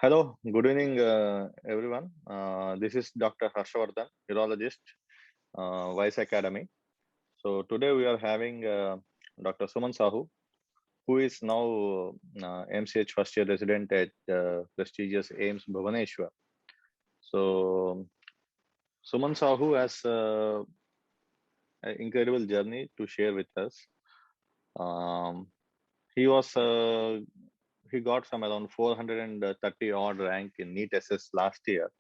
Hello, good evening, everyone. This is Dr. Harshavardhan, urologist, Vice Academy. So today we are having Dr. Suman Sahu, who is now MCH first year resident at prestigious AIMS Bhubaneswar. So Suman Sahu has an incredible journey to share with us. Um, he was he got some around 430 odd rank in NEET SS last year.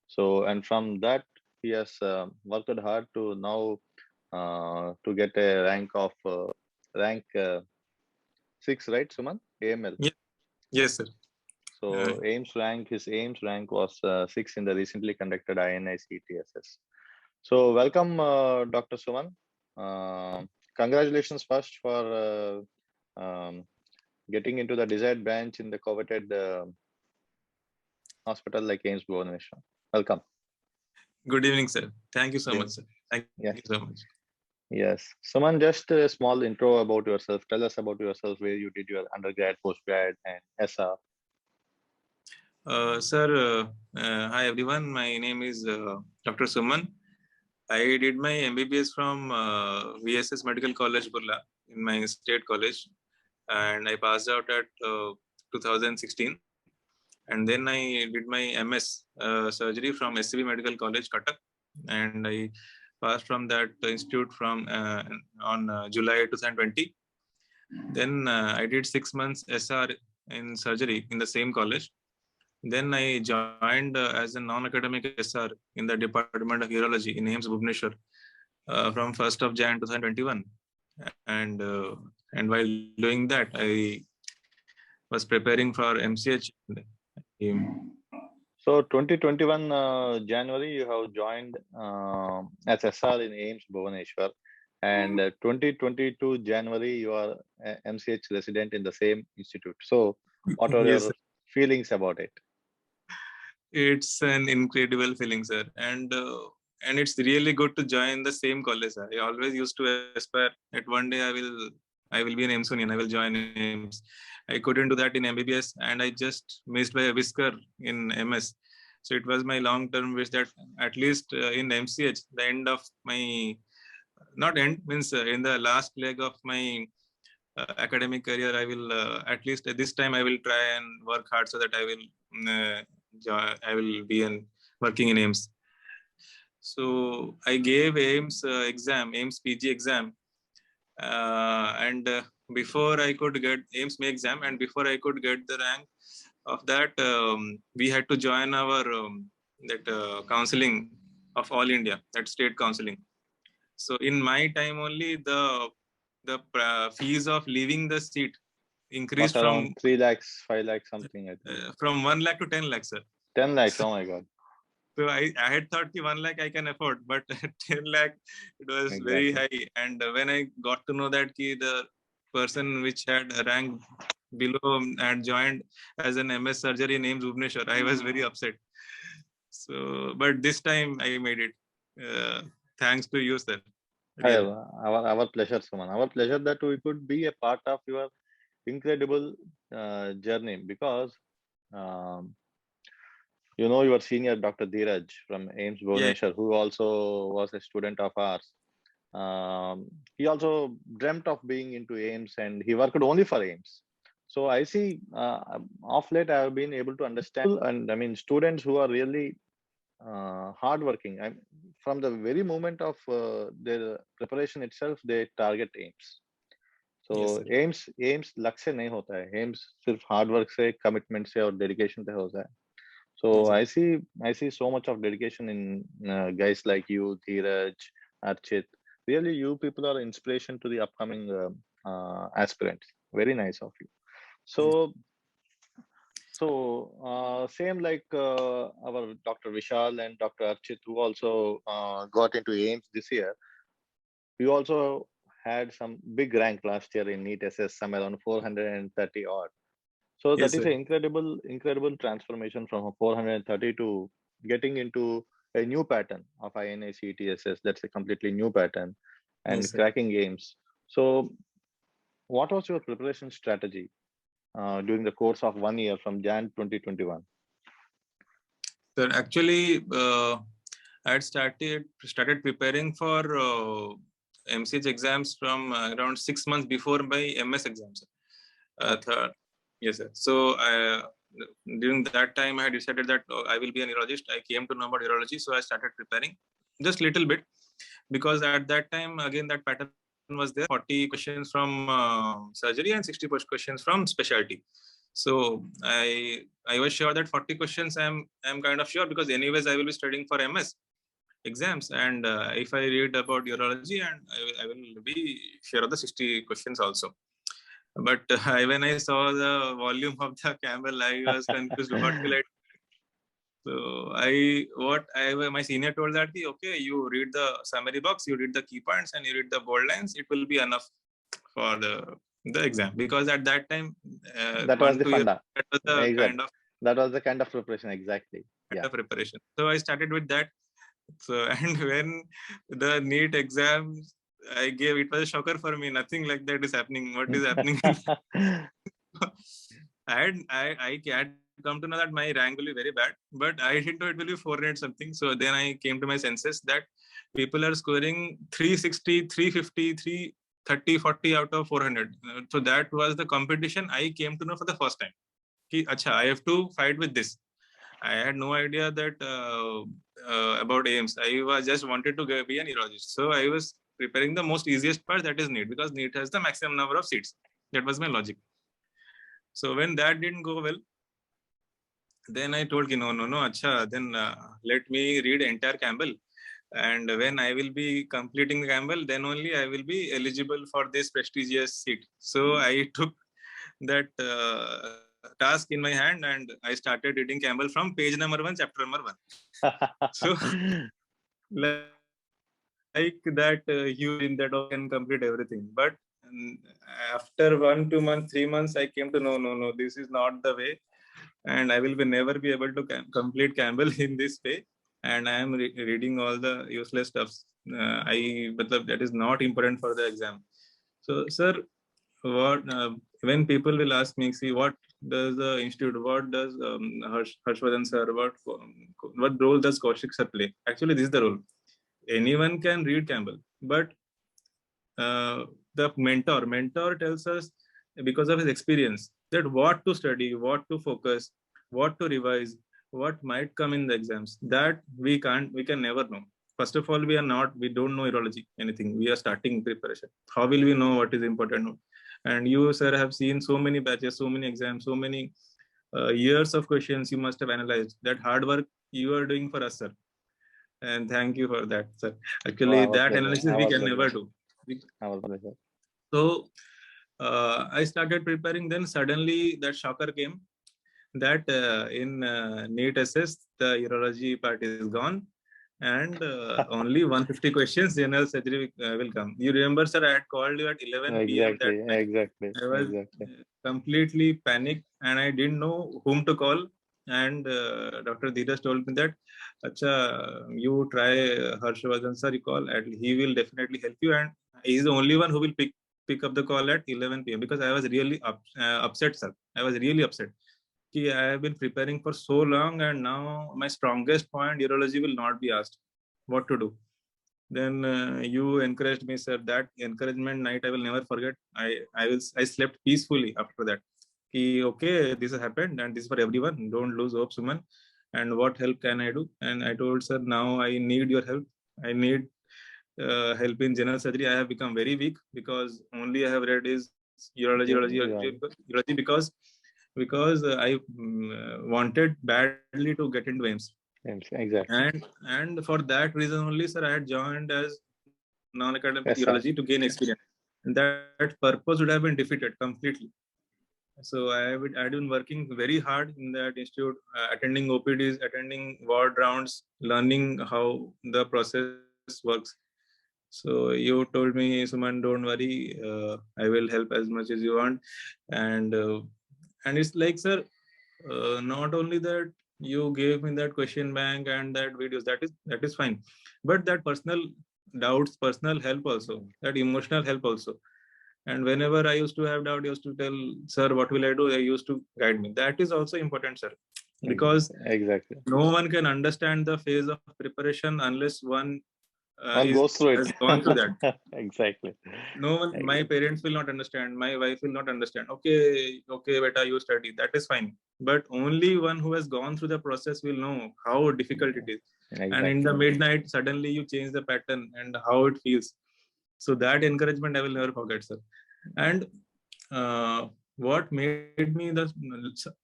So, and from that, he has worked hard to now to get a rank 6, right, Suman? AML. Yeah. Yes, sir. So, his AIMS rank was 6 in the recently conducted INI CTSS. So, welcome, Dr. Suman. Congratulations first for getting into the desired branch in the coveted hospital like AIMS Bhubaneswar. Welcome. Good evening, sir. Thank you so Yeah. much, sir. Thank Yeah. you so much. Yes. Suman, just a small intro about yourself. Tell us about yourself, where you did your undergrad, postgrad, and SR. Sir, hi everyone. My name is Dr. Suman. I did my MBBS from VSS Medical College, Burla, in my state college, and I passed out at 2016. And then I did my MS surgery from SCB Medical College, Cuttack, and I passed from that institute from on July 2020. Then I did 6 months SR in surgery in the same college. Then I joined as a non-academic SR in the Department of Urology in AIMS Bhubaneswar from 1st of Jan 2021. And while doing that, I was preparing for MCH. So, 2021 January, you have joined as SR in AIMS Bhubaneswar, and 2022 January, you are a MCH resident in the same institute. So, what are Yes, your sir. feelings about it? It's an incredible feeling, sir, and it's really good to join the same college, sir. I always used to aspire that one day I will be an AIMSonian. I will join AIMS. I couldn't do that in MBBS, and I just missed by a whisker in MS. So it was my long-term wish that at least in MCH, the end of my not end means in the last leg of my academic career, I will at least at this time I will try and work hard so that I will be working in AIMS. So I gave AIMS AIMS PG exam, and before I could get AIMS May exam, and before I could get the rank of that, we had to join our that counseling of all India, that state counseling. So in my time only, the fees of leaving the seat Was increased around from 3 lakhs, 5 lakhs, something, I think. from 1 lakh to 10 lakhs, sir. 10 lakhs, oh my God. So I had thought 1 lakh I can afford, but 10 lakh, it was very Exactly. high. And when I got to know that the person which had ranked below and joined as an MS surgery in AIMS Bhubaneswar, I was very upset. So, but this time I made it. Thanks to you, sir. Really. Our pleasure, Suman. Our pleasure that we could be a part of your incredible journey, because um, you know your senior Dr. Dheeraj from AIMS Yeah. Bhubaneswar, who also was a student of ours. He also dreamt of being into AIMS, and he worked only for AIMS. So I see of late I have been able to understand, and I mean students who are really hardworking. From the very moment of their preparation itself, they target AIMS. So Yes, sir. AIIMS luck से नहीं होता है. AIIMS सिर्फ hard work से, commitment से और dedication से होता है. So Exactly. I see so much of dedication in guys like you, Dheeraj, Archit. Really, you people are inspiration to the upcoming aspirants. Very nice of you. So same like our Dr. Vishal and Dr. Archit, who also got into AIMS this year. You also had some big rank last year in NEET SS, somewhere around 430 odd. So that Yes, is an sir. incredible transformation from a 430 to getting into a new pattern of INA CTSS. That's a completely new pattern, Yes, and sir. cracking games. So, what was your preparation strategy during the course of 1 year from Jan 2021? Sir, actually, I had started preparing for MCH exams from around 6 months before my MS exams. Yes, sir. So during that time, I decided that I will be a neurologist. I came to know about neurology, so I started preparing just little bit, because at that time, again, that pattern was there: 40 questions from surgery and 60 questions from specialty. So I was sure that 40 questions I'm kind of sure, because anyways I will be studying for MS exams, and if I read about urology, and I will be sure of the 60 questions also. But when I saw the volume of the Campbell, I was confused. What will I do? So my senior told that, okay, you read the summary box, you read the key points, and you read the bold lines. It will be enough for the exam, because at that time that was the funda. That was the kind of preparation, exactly. Kind of preparation. So I started with that. So, and when the NEET exam I gave, it was a shocker for me. Nothing like that is happening. What is happening? I had come to know that my rank will be very bad, but I didn't know it will be 400 something. So then I came to my senses that people are scoring 360, 350, 330, 40 out of 400. So that was the competition I came to know for the first time. Acha, I have to fight with this. I had no idea that about AIIMS. I was just wanted to be a neurologist. So I was preparing the most easiest part, that is NEET, because NEET has the maximum number of seats. That was my logic. So when that didn't go well, then I told, no, acha, then let me read entire Campbell. And when I will be completing the Campbell, then only I will be eligible for this prestigious seat. So I took that task in my hand, and I started reading Campbell from page number 1, chapter number 1. So like that, you in that can complete everything. But after 1, 2 months, 3 months, I came to know, no, this is not the way, and I will never be able to complete Campbell in this way. And I am reading all the useless stuffs. But that is not important for the exam. So, sir, when people will ask me, see, what does the institute, what does Harshvardhan sir, what role does Kaushik sir play? Actually, this is the role. Anyone can read Campbell, but the mentor tells us, because of his experience, that what to study, what to focus, what to revise, what might come in the exams. That we can never know. First of all, we don't know urology anything. We are starting preparation. How will we know what is important? And you, sir, have seen so many batches, so many exams, so many years of questions you must have analyzed. That hard work you are doing for us, sir. And thank you for that, sir. Actually, that analysis we can never do. So I started preparing. Then suddenly that shocker came that in NEET SS, the urology part is gone, and only 150 questions general surgery will come. You remember, sir, I had called you at 11 p.m. that night. Exactly. I was completely panicked, and I didn't know whom to call. And Dr. Dheeraj told me that, acha, you try Harshvardhan sir, you call, and he will definitely help you. And he's the only one who will pick up the call at 11 p.m. because I was really upset, sir. I was really upset. I have been preparing for so long, and now my strongest point, urology, will not be asked. What to do? Then you encouraged me, sir. That encouragement night I will never forget. I slept peacefully after that. Okay, this has happened, and this is for everyone. Don't lose hope, Suman. And what help can I do? And I told, sir, now I need your help. I need help in general surgery. I have become very weak because only I have read is urology because I wanted badly to get into AIIMS. Exactly. And for that reason only, sir, I had joined as non-academic urology to gain experience. And that purpose would have been defeated completely. So I had been working very hard in that institute, attending OPDs, attending ward rounds, learning how the process works. So you told me, Suman, don't worry, I will help as much as you want. And it's like, sir, not only that you gave me that question bank and that videos, that is fine, but that personal doubts, personal help also, that emotional help also. And whenever I used to have doubt, I used to tell, sir, what will I do? I used to guide me. That is also important, sir. because exactly. no one can understand the phase of preparation unless one One goes through it. has gone through that. Exactly. No one, my parents will not understand, my wife will not understand. Okay, beta, you study, that is fine, but only one who has gone through the process will know how difficult it is. Exactly. And in the midnight suddenly you change the pattern and how it feels. So that encouragement I will never forget, sir. And what made me the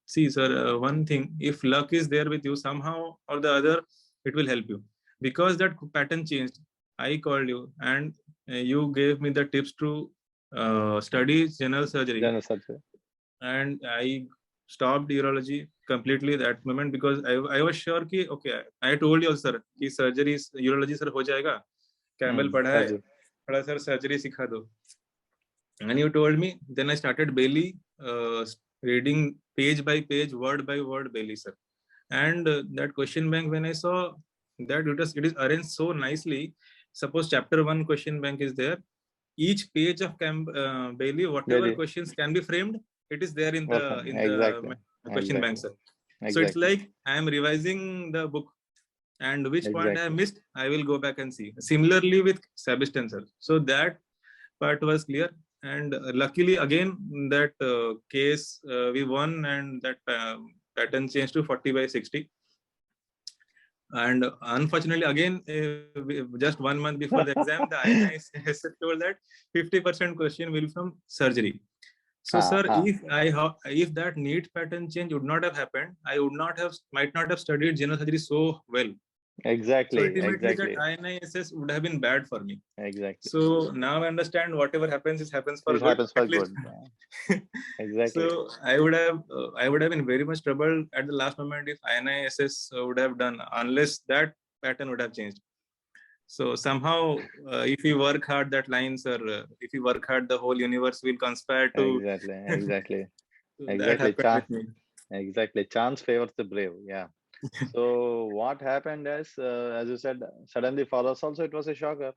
see, sir, one thing, if luck is there with you somehow or the other, it will help you, because that pattern changed. I called you and you gave me the tips to study general surgery. General surgery. And I stopped urology completely that moment, because I was sure कि okay, I told you sir कि surgery urology sir हो जाएगा, Campbell पढ़ा है, थोड़ा sir surgery सिखा दो. And you told me, then I started Bailey, reading page by page, word by word Bailey, sir. And that question bank, when I saw that it is arranged so nicely. Suppose chapter 1 question bank is there. Each page of Bailey, whatever Bailey. questions can be framed, it is there in the Exactly. question bank, sir. So it's like I am revising the book, and which point I missed, I will go back and see. Similarly with Sebastian, sir. So that part was clear. And luckily again that case we won, and that pattern changed to 40/60. And unfortunately again just 1 month before the exam, the INIS told that 50% question will be from surgery. So sir, if that NEET pattern change would not have happened, I might not have studied general surgery so well. Exactly. So ultimately that INISS would have been bad for me. Exactly. So now I understand whatever happens, it happens for good. Happens for good. Exactly. So I would have been very much troubled at the last moment if INISS would have done, unless that pattern would have changed. So somehow, if we work hard, that line, sir, if we work hard, the whole universe will conspire to. Exactly. That happened with me. Exactly. Chance favors the brave. Yeah. So what happened is, as you said, suddenly for us also it was a shocker.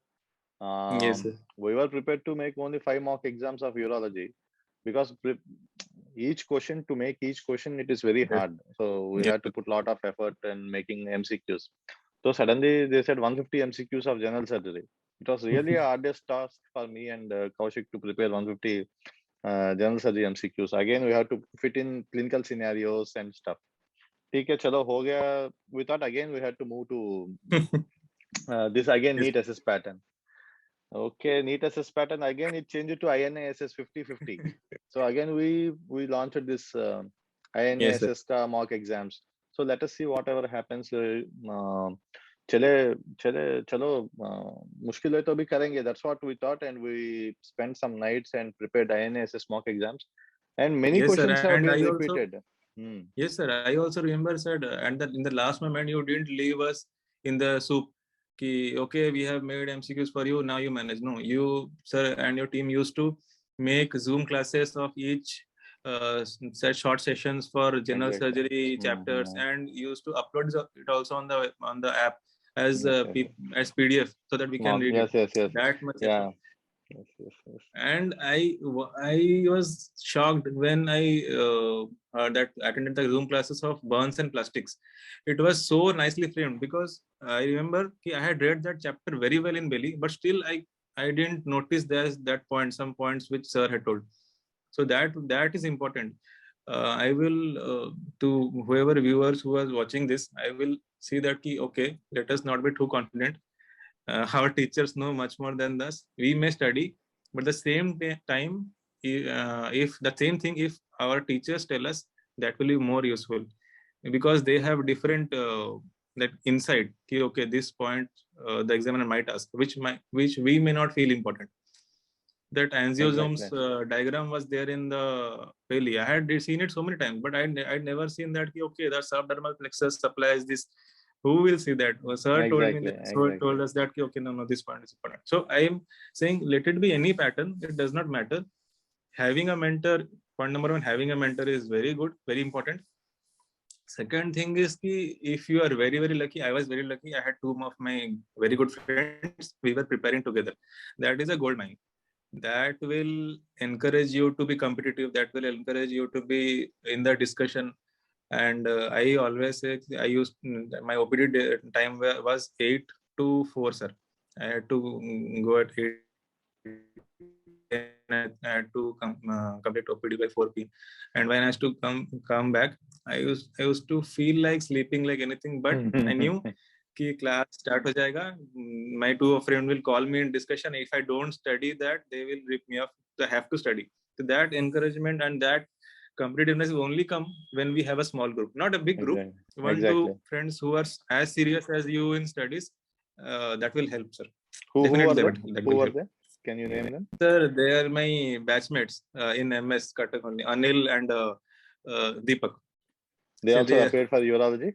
Yes, sir. We were prepared to make only 5 mock exams of urology, because each question, it is very hard. So we had to put a lot of effort in making MCQs. So suddenly they said 150 MCQs of general surgery. It was really a hardest task for me and Kaushik to prepare 150 general surgery MCQs. Again, we have to fit in clinical scenarios and stuff. ठीक है, चलो हो गया. We thought again we had to move to this again NEET SS pattern. Okay, NEET SS pattern again, it changed to INASS 50/50. So again we launched this INASS mock exams. So let us see whatever happens. चलो मुश्किल है तो अभी करेंगे. That's what we thought, and we spent some nights and prepared INASS mock exams, and many questions have been repeated. Yes, sir. I also remember, sir, and that in the last moment you didn't leave us in the soup. Okay, we have made MCQs for you, now you manage. No, you, sir, and your team used to make Zoom classes of each short sessions for general surgery chapters, and used to upload it also on the app as as PDF, so that we can read it. That much. Yeah. Yes. And I was shocked when I that attended the Zoom classes of burns and plastics. It was so nicely framed, because I remember I had read that chapter very well in Bailey, but still I didn't notice there's some points which sir had told. So that is important. I will to whoever viewers who are watching this, I will see that okay, let us not be too confident. Our teachers know much more than us. We may study, but the same time, if the same thing, if our teachers tell us, that will be more useful, because they have different that insight. Okay, this point the examiner might ask, which we may not feel important. That angiosomes diagram was there in the Bailey. I had seen it so many times, but I'd never seen that. Okay, the subdermal plexus supplies this. Who will see that? Sir told me that. Sir told us that. Okay, no, this point is important. So I am saying, let it be any pattern. It does not matter. Having a mentor, point number 1, having a mentor is very good, very important. Second thing is if you are very, very lucky, I was very lucky. I had 2 of my very good friends. We were preparing together. That is a gold mine. That will encourage you to be competitive. That will encourage you to be in the discussion. And I always say I used my OPD time was 8 to 4, sir. I had to go at 8 and I had to complete OPD by 4 p.m. And when I used to come back, I used to feel like sleeping like anything, but I knew कि class start हो जाएगा. My two friends will call me in discussion. If I don't study that, they will rip me off. So I have to study. So that encouragement and that competitiveness will only come when we have a small group, not a big group. Exactly. One, Exactly. two friends who are as serious as you in studies, that will help, sir. Who Definitely are they? that Who will are help. they? Can you name them? Sir, they are my batchmates in MS Cuttack only. Anil and Deepak. They So also appeared for urology.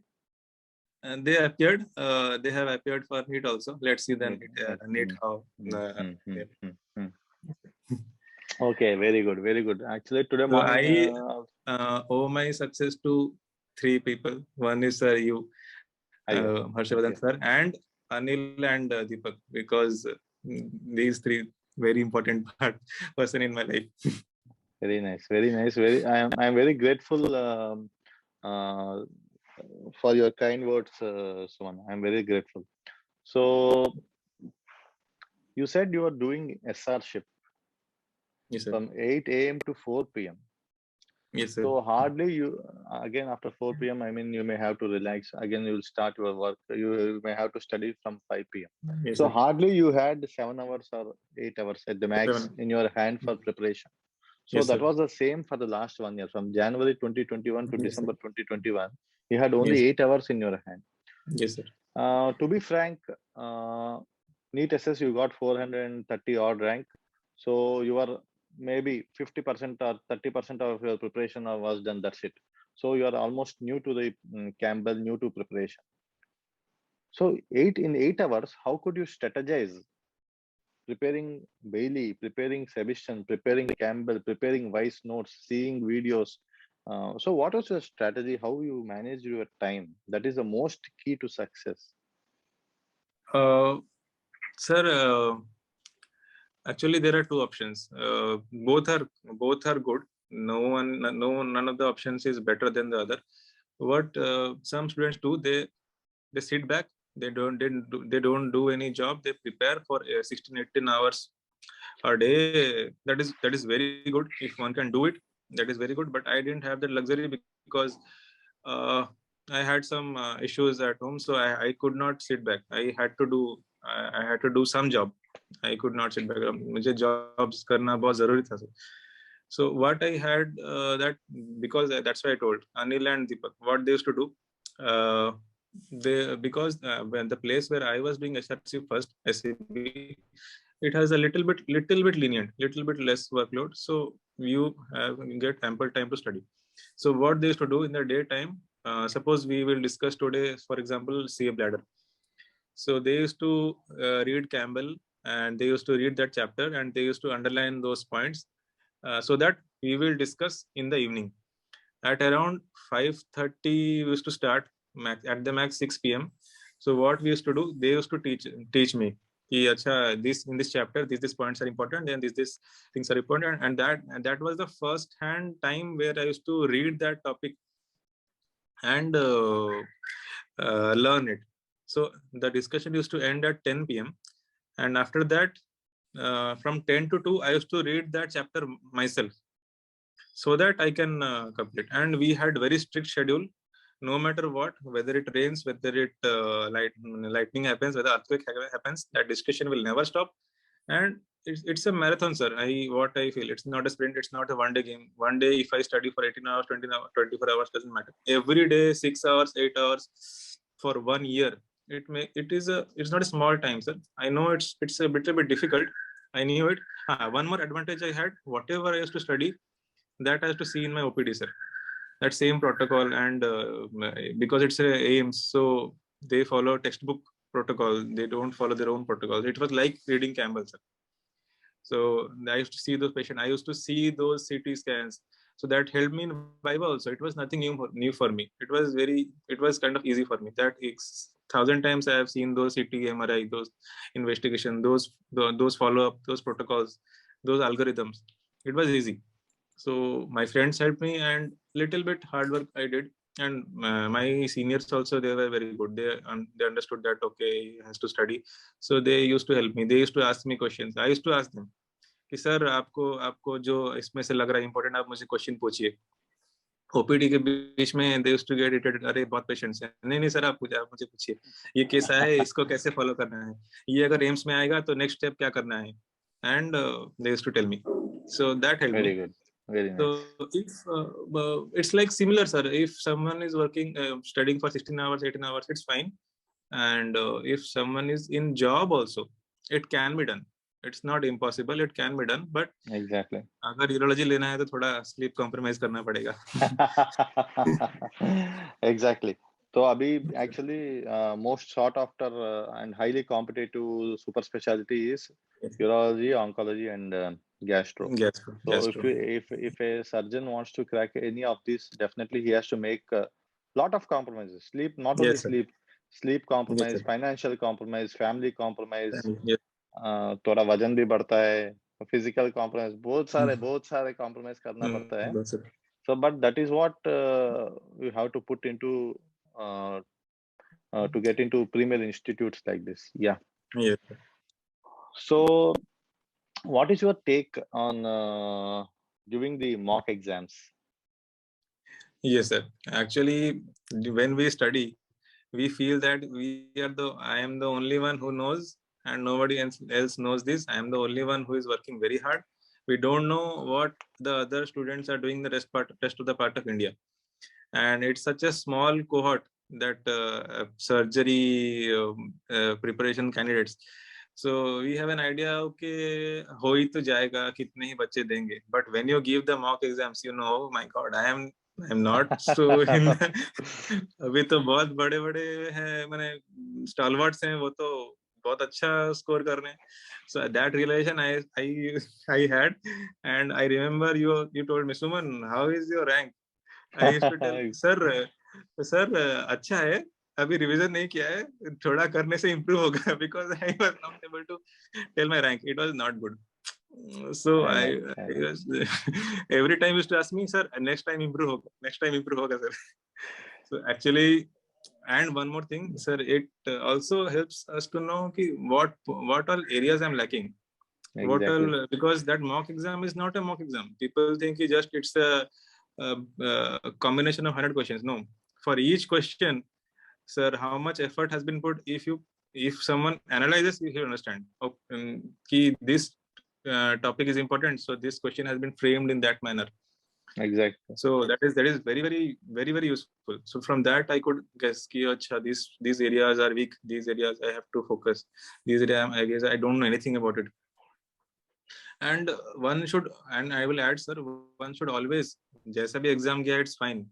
they appeared. They have appeared for NEET also. Let's see then NEET how. Okay, very good, very good. Actually, today So morning, I owe my success to 3 people. One is you, Harshavardhan sir, and Anil and Deepak, because these 3 very important person in my life. Very nice, very nice. I am very grateful for your kind words, Suman. I am very grateful. So you said you are doing SR shift. Yes, sir. From 8 a.m. to 4 p.m. Yes, sir. So hardly you again after 4 p.m. I mean you may have to relax. Again you will start your work. You may have to study from 5 p.m. Yes, so sir. hardly you had 7 hours or 8 hours at the max in your hand for preparation. So yes, that sir. was the same for the last 1 year. From January 2021 to Yes, December sir. 2021, you had only Yes. 8 hours in your hand. Yes, sir. To be frank, NEET SS you got 430 odd rank. So you are maybe 50% or 30% of your preparation was done. That's it. So you are almost new to the Campbell, new to preparation. So 8 hours, how could you strategize? Preparing Bailey, preparing Sebastian, preparing Campbell, preparing Vice notes, seeing videos. So what was your strategy? How you manage your time? That is the most key to success. Sir, actually there are 2 options. Both are good. None of the options is better than the other. What some students do, they sit back. They don't do any job. They prepare for 16-18 hours a day. That is very good. If one can do it, that is very good. But I didn't have that luxury because I had some issues at home, so I could not sit back. I had to do some job. I could not sit back. मुझे jobs करना बहुत जरूरी था. So what I had that, because that's why I told Anil and Deepak what they used to do. Because when the place where I was doing SRC first, SCB, it has a little bit lenient, little bit less workload, so you get ample time to study. So what they used to do in the daytime, suppose we will discuss today, for example, CA bladder. So they used to read Campbell, and they used to read that chapter, and they used to underline those points, so that we will discuss in the evening. At around 5:30, we used to start, at the max 6 p.m. So what we used to do, they used to teach me. This in this chapter, these points are important, and these things are important, and that was the first hand time where I used to read that topic and learn it. So the discussion used to end at 10 p.m. and after that, from 10 to 2, I used to read that chapter myself, so that I can complete. And we had very strict schedule. No matter what, whether it rains, whether it lightning happens, whether earthquake happens, that discussion will never stop. And it's a marathon, sir. What I feel, it's not a sprint, it's not a one-day game. One day, if I study for 18 hours, 20 hours, 24 hours, doesn't matter. Every day, 6 hours, 8 hours for 1 year. It's not a small time, sir. I know it's a little bit difficult. I knew it. One more advantage I had, whatever I used to study, that I have to see in my OPD, sir. That same protocol, and because it's a AIIMS, so they follow textbook protocol. They don't follow their own protocol. It was like reading Campbell, sir. So I used to see those patients. I used to see those CT scans. So that helped me in Viva also. It was nothing new for me. It was kind of easy for me. That 1,000 times I have seen those CT, MRI, those investigation, those follow up, those protocols, those algorithms. It was easy. So my friends helped me, and little bit hard work I did. And my seniors also, they were very good. They understood that okay, he has to study, so they used to help me. They used to ask me questions. I used to ask them कि sir आपको आपको जो इसमें से लग रहा है important, आप मुझे क्वेश्चन पूछिए. ओपीडी के बीच में they used to get irritated, अरे बहुत पेशेंट्स है, नहीं नहीं सर आप मुझे पूछिए, ये केस है, इसको कैसे फॉलो करना है, ये अगर एम्स में आएगा तो नेक्स्ट स्टेप क्या करना है. And they used to tell me, so that helped me. Very good. Very So nice. if it's like similar, sir. If someone is working, studying for 16 hours, 18 hours, it's fine. And if someone is in job also, it can be done. It's not impossible. It can be done. But Exactly. अगर urology लेना है तो थोड़ा sleep compromise करना पड़ेगा. Exactly. So abhi actually most sought after and highly competitive super specialty is urology, oncology, and gastro. Yes, So yes, if true. if a surgeon wants to crack any of these, definitely he has to make a lot of compromises. Sleep, not only Yes, sir. sleep Yes, compromise, sir. financial compromise, family compromise. Yes. थोड़ा वजन भी बढ़ता है, physical compromise, बहुत सारे compromise करना पड़ता है. Yes, sir. So but that is what you have to put into uh, to get into premier institutes like this. Yeah. Yes, sir. So what is your take on giving the mock exams? Yes, sir. Actually, when we study, we feel that I am the only one who knows, and nobody else knows this. I am the only one who is working very hard. We don't know what the other students are doing the rest of the part of India. And it's such a small cohort that surgery preparation candidates. So we have an idea, okay, हो ही तो जाएगा, कितने ही बच्चे देंगे. But when you give the mock exams, you know, oh my God, I'm not so in अभी तो बहुत बड़े बड़े हैं, माने स्टालवर्ट्स हैं, वो तो बहुत अच्छा स्कोर कर रहे हैं. So that realization I had, and I remember you told me, Suman, how is your rank? I used to tell, sir अच्छा है, अभी रिवीजन नहीं किया है, थोड़ा करने से इम्प्रूव होगा. Because I was not able to tell my rank, it was not good. So I know, I I know. was every time used to ask me, sir, next time improve होगा, next time improve होगा sir. So actually, and one more thing, sir, it also helps us to know कि what all areas I'm lacking. What Exactly. all, because that mock exam is not a mock exam. People think it's a combination of 100 questions. No, for each question, sir, how much effort has been put. If someone analyzes, you will understand, this topic is important, so this question has been framed in that manner. Exactly. So that is very useful. So from that I could guess ki, acha, these areas are weak, these areas I have to focus, these areas I guess I don't know anything about it. And I will add, sir, one should always, jaisa bhi exam gaya, it's fine.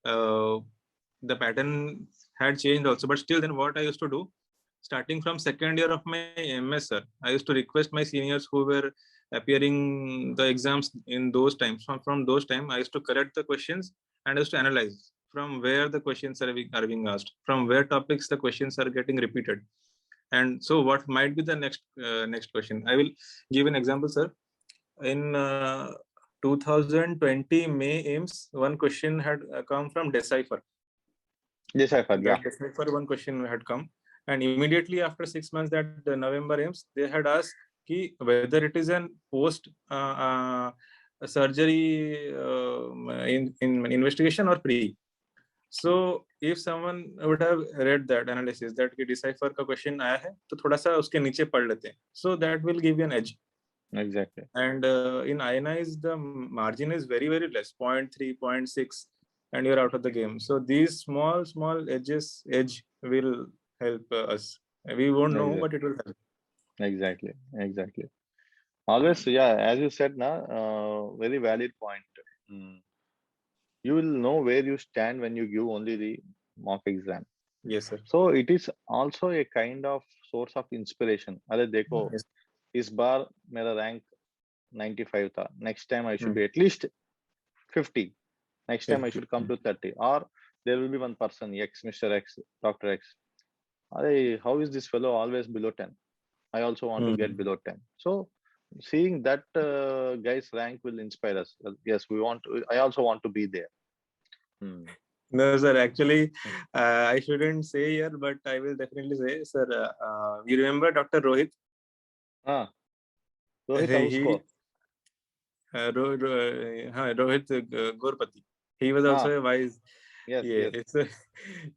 The pattern had changed also, but still then what I used to do, starting from second year of my MS, sir, I used to request my seniors who were appearing the exams in those times. From those time, I used to correct the questions and I used to analyze from where the questions are being asked, from where topics the questions are getting repeated. And so what might be the next question? I will give an example, sir. In 2020 May AIMS, one question had come from Decipher. Decipher, yeah. Decipher, one question had come, and immediately after 6 months, that the November AIMS, they had asked whether it is an post surgery in investigation or pre. So if someone would have read that analysis, that Decipher का question आया है, तो थोड़ा सा उसके नीचे पढ़ लेते हैं. So that will give you an edge. Exactly. And in INIs, the margin is very less, 0.3, 0.6, and you're out of the game. So these small edge will help us. We won't know, but it will help. Exactly. Always, yeah, as you said, very valid point. You will know where you stand when you give only the mock exam. Yes, sir. So it is also a kind of source of inspiration. अरे देखो, Yes. इस बार मेरा rank 95 था. Next time I should be at least 50. Next time I should come to 30. Or there will be one person, X, Mr. X, Dr. X. Hey, how is this fellow always below 10? I also want to get below 10. So seeing that guy's rank will inspire us. Yes, I also want to be there. No, sir. Actually, I shouldn't say here, but I will definitely say, sir. You remember Dr. Rohit? Rohit He Ausko. Rohit Gorpati. He was also a vice. Yes, Yeah, yes. so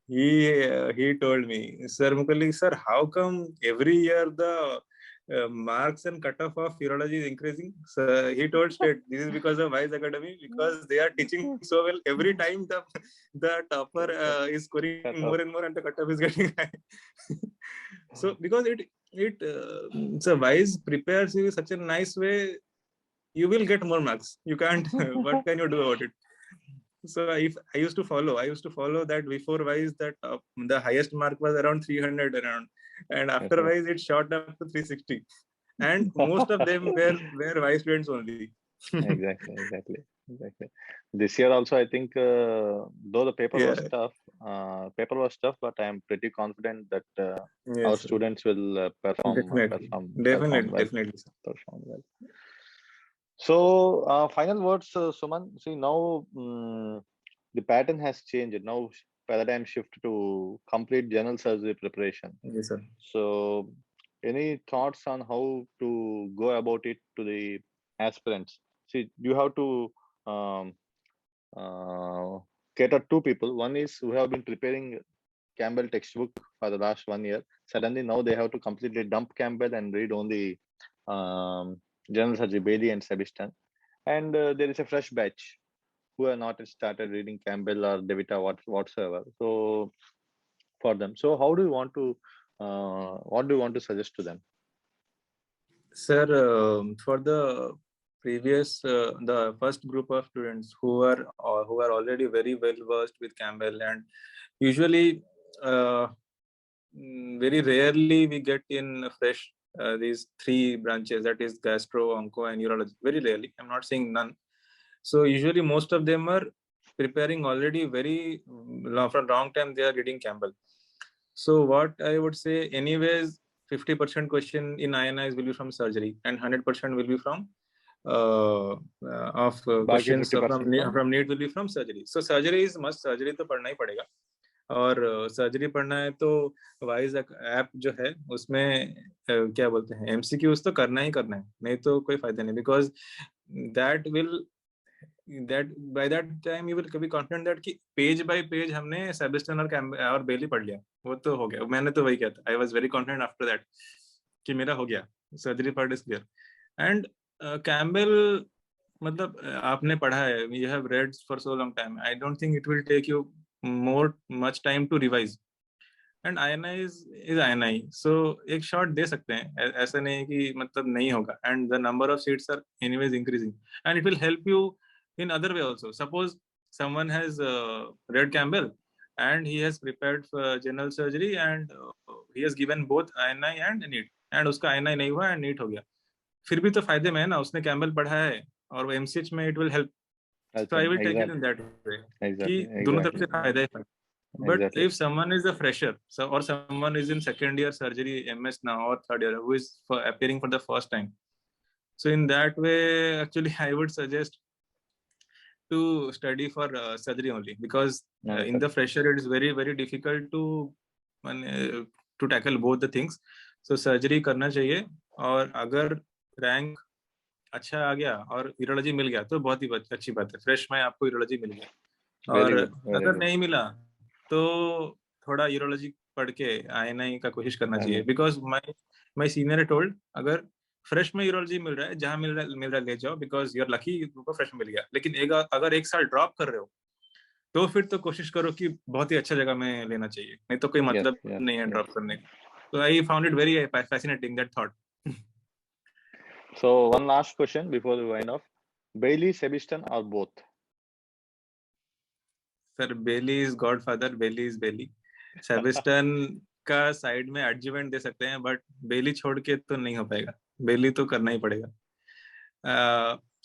he told me, Sir Mukherjee, sir, how come every year the marks and cutoff of urology is increasing? So he told straight, this is because of Wise Academy, because they are teaching so well. Every time the topper is scoring more and more, and the cutoff is getting high. So because so Wise prepares you in such a nice way, you will get more marks. You can't. What can you do about it? So if I used to follow that before Wise, that the highest mark was around 300 around, and after Wise it shot up to 360, and most of them were Wise students only. Exactly. This year also, I think, though the paper was tough, but I am pretty confident that our students will perform Definitely. well. So, final words, Suman. See, now the pattern has changed. Now paradigm shift to complete general surgery preparation. Yes, sir. So, any thoughts on how to go about it to the aspirants? See, you have to cater two people. One is who have been preparing Campbell textbook for the last 1 year. Suddenly now they have to completely dump Campbell and read only general surgery, Bailey and Sebastian. And there is a fresh batch who have not started reading Campbell or Devita whatsoever. So for them, so how do you want to what do you want to suggest to them? Sir, for the previous, the first group of students who are already very well versed with Campbell, and usually, very rarely we get in fresh these three branches, that is gastro, onco, and urology. Very rarely. I'm not saying none. So usually most of them are preparing already very from long time. They are reading Campbell. So what I would say, anyways, 50% question in INIs will be from surgery, and 100% will be from questions from need will be from surgery. So surgery is must. Surgery तो पढ़ना ही पड़ेगा. और surgery पढ़ना है तो wise app जो है उसमें क्या बोलते हैं एमसीक्यूज तो करना ही करना है, नहीं तो कोई फायदा नहीं, because that will that by that time you will be confident that कि पेज बाय पेज हमने सेबेस्टियन और बेली पढ़ लिया, वो तो हो गया. मैंने तो वही किया था. I was very confident after that कि मेरा हो गया, surgery part is clear. And Campbell मतलब आपने पढ़ा है, you have read for so long time, I don't think it will take you much time to revise. And INI is INI, so एक shot दे सकते हैं, ऐसा नहीं है कि मतलब नहीं होगा. And the number of seats are anyways increasing, and it will help you in other way also. Suppose someone has read Campbell and he has prepared for general surgery, and he has given both INI and NEET, and उसका INI नहीं हुआ and NEET हो गया, फिर भी तो फायदे में है ना, उसने Campbell पढ़ा है और वो MCH में it will help. So I will take it in that way कि दोनों तरफ से फायदा ही फायदा. But if someone is a fresher, or someone is in second year surgery, MS now, or third year, who is appearing for the first time, so in that way, actually, I would suggest to study for surgery only, because in the fresher it is very very difficult to tackle both the things. So surgery करना चाहिए, और अगर rank अच्छा आ गया और urology मिल गया तो बहुत ही अच्छी बात है. फ्रेश में आपको यूरोलॉजी मिल गया, और अगर नहीं मिला तो थोड़ा यूरोलॉजी पढ़ के INI का कोशिश करना चाहिए. बिकॉज माय सीनियर टोल्ड, अगर फ्रेश में यूरोलॉजी मिल रहा है, जहां मिल रहा है ले जाओ, बिकॉज यू आर लकी तुमको फ्रेश में मिल गया. लेकिन अगर एक साल ड्रॉप कर रहे हो तो फिर तो कोशिश करो कि बहुत ही अच्छा जगह में लेना चाहिए, नहीं तो कोई मतलब नहीं है ड्रॉप करने का. So I found it very fascinating, that thought. So one last question before we wind off: Bailey, Sebastian, or both? Sir, Bailey is Godfather. Bailey is Bailey. Sebastian का साइड में एडजमेंट दे सकते हैं, but बेली छोड़ के तो नहीं हो पाएगा. बेली तो करना ही पड़ेगा.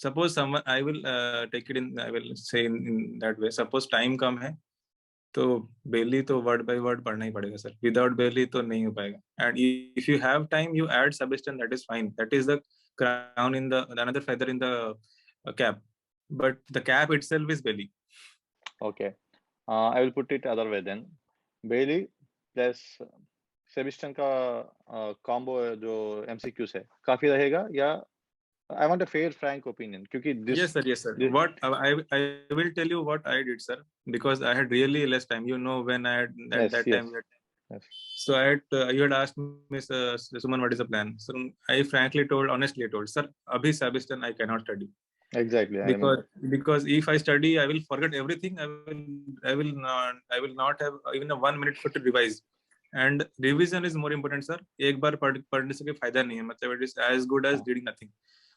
Suppose someone, I will take it in, I will say in that way. Suppose time कम है तो बेली तो वर्ड बाय वर्ड पढ़ना ही पड़ेगा सर. विदाउट बेली तो नहीं हो पाएगा. And if you have time, you add Sebastian, that is fine. That is the crown in the another feather in the cap, but the cap itself is Bailey. Okay. I will put it other way then. Bailey plus सेबिस्टन का combo जो MCQs है काफी रहेगा, या I want a fair frank opinion क्योंकि Yes, sir. Yes, sir. this What I will tell you what I did, sir, because I had really less time. You know, when I had at yes that yes time, yes so I had you had asked me, Suman, what is the plan? So I frankly told, honestly told, sir, abhi Sabistan I cannot study exactly, I because remember. if I study, I will forget everything. I will not have even a 1 minute for to revise. And revision is more important, sir. एक बार पढ़ने से कोई फायदा नहीं है. मतलब it is as good as reading nothing.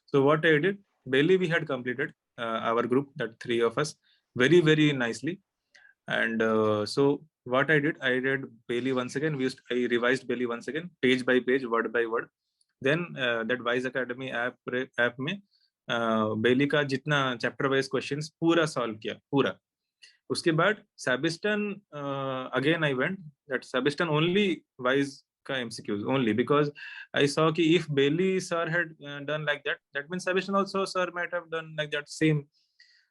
So what I did, Bailey we had completed our group, that three of us, very very nicely. And so what I did, I read Bailey once again. I revised Bailey once again, page by page, word by word. Then that Wise Academy app में बेली का जितना chapter wise questions पूरा solve किया पूरा. उसके बाद Sabiston again I went that Sabiston only Wise का MCQs only, because I saw कि if Bailey sir had done like that, that means Sabiston also sir might have done like that same.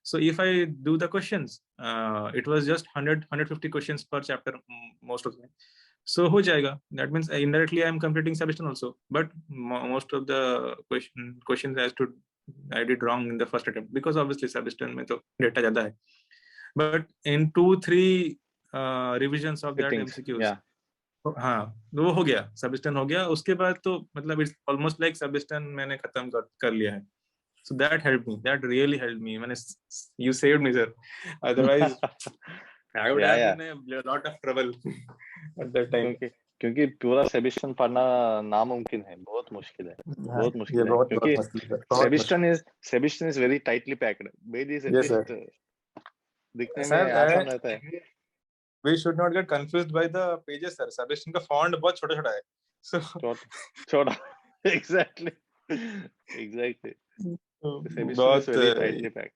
So if I do the questions, it was just 150 questions per chapter, most of them. So हो जाएगा. That means indirectly I am completing Sabiston also. But most of the questions I did wrong in the first attempt, because obviously Sabiston में तो data ज़्यादा है. But in 2-3 revisions of that Fittings, MCQs, yeah. हाँ वो हो गया, Sabiston हो गया. उसके बाद तो मतलब it's almost like Sabiston मैंने खत्म कर लिया है. So that helped me. That really helped me. You saved me, sir. Otherwise, I would have been in a lot of trouble at that time. क्योंकि पूरा सेबिस्टन पढ़ना नामुमकिन है, बहुत मुश्किल है, बहुत मुश्किल है, क्योंकि Sebastian is very tightly packed. Bailey is at least दिखने में आसान रहता है. We should not get confused by the pages, sir. Sabiston का font बहुत छोटा-छोटा है. So छोटा. Exactly. Sebistoon is very tightly packed.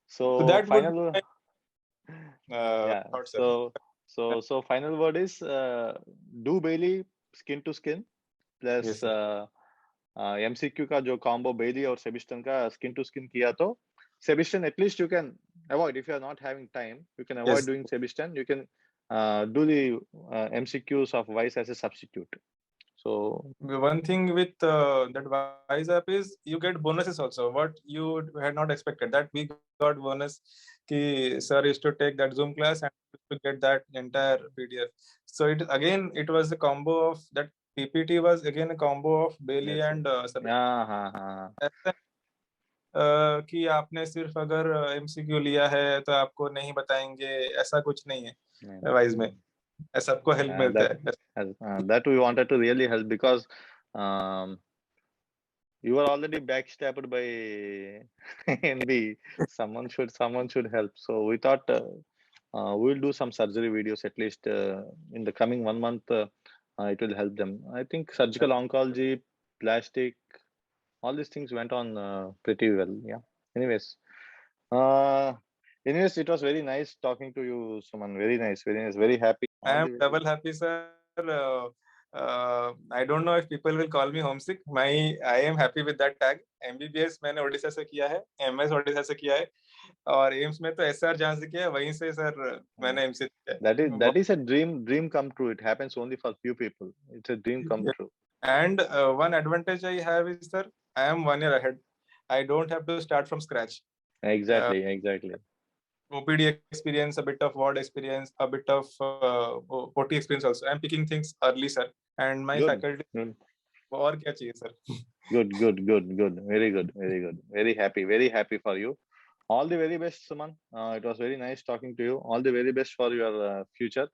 So that final would yeah. So final word is do Bailey skin to skin plus MCQ का जो combo Bailey और Sebistoon का skin to skin किया तो Sebistoon at least you can avoid. If you are not having time, you can avoid doing Sebistoon. You can do the MCQs of Wise as a substitute. So one thing with that Wise app is you get bonuses also, what you had not expected. That we got bonus ki sir used to take that Zoom class and to get that entire PDF. So it was a combo of that PPT was again a combo of Bailey and कि आपने सिर्फ अगर MCQ लिया है तो आपको नहीं बताएंगे, ऐसा कुछ नहीं है वाइज में. सबको हेल्प मिलता है. That we wanted to really help because you were already backstabbed by NB. Someone should help. So we thought we'll do some surgery videos at least in the coming 1 month. It will help them. I think surgical oncology, plastic, all these things went on pretty well. Yeah. Anyways, it was very nice talking to you, Suman. Very nice, very happy. I am double happy, sir. I don't know if people will call me homesick. I am happy with that tag. MBBS मैंने ओडिशा से किया है, MS Odisha से किया है, और AIIMS में तो SR जहाँ से किया है वहीं से सर मैंने एम्स से किया है. That is a dream come true. It happens only for few people. It's a dream come true. And one advantage I have is, sir, I am 1 year ahead. I don't have to start from scratch. Exactly. OPD experience, a bit of ward experience, a bit of OT experience also. I'm picking things early, sir. And my faculty. और क्या चाहिए, sir? Good. Very good. Very happy for you. All the very best, Suman. It was very nice talking to you. All the very best for your future.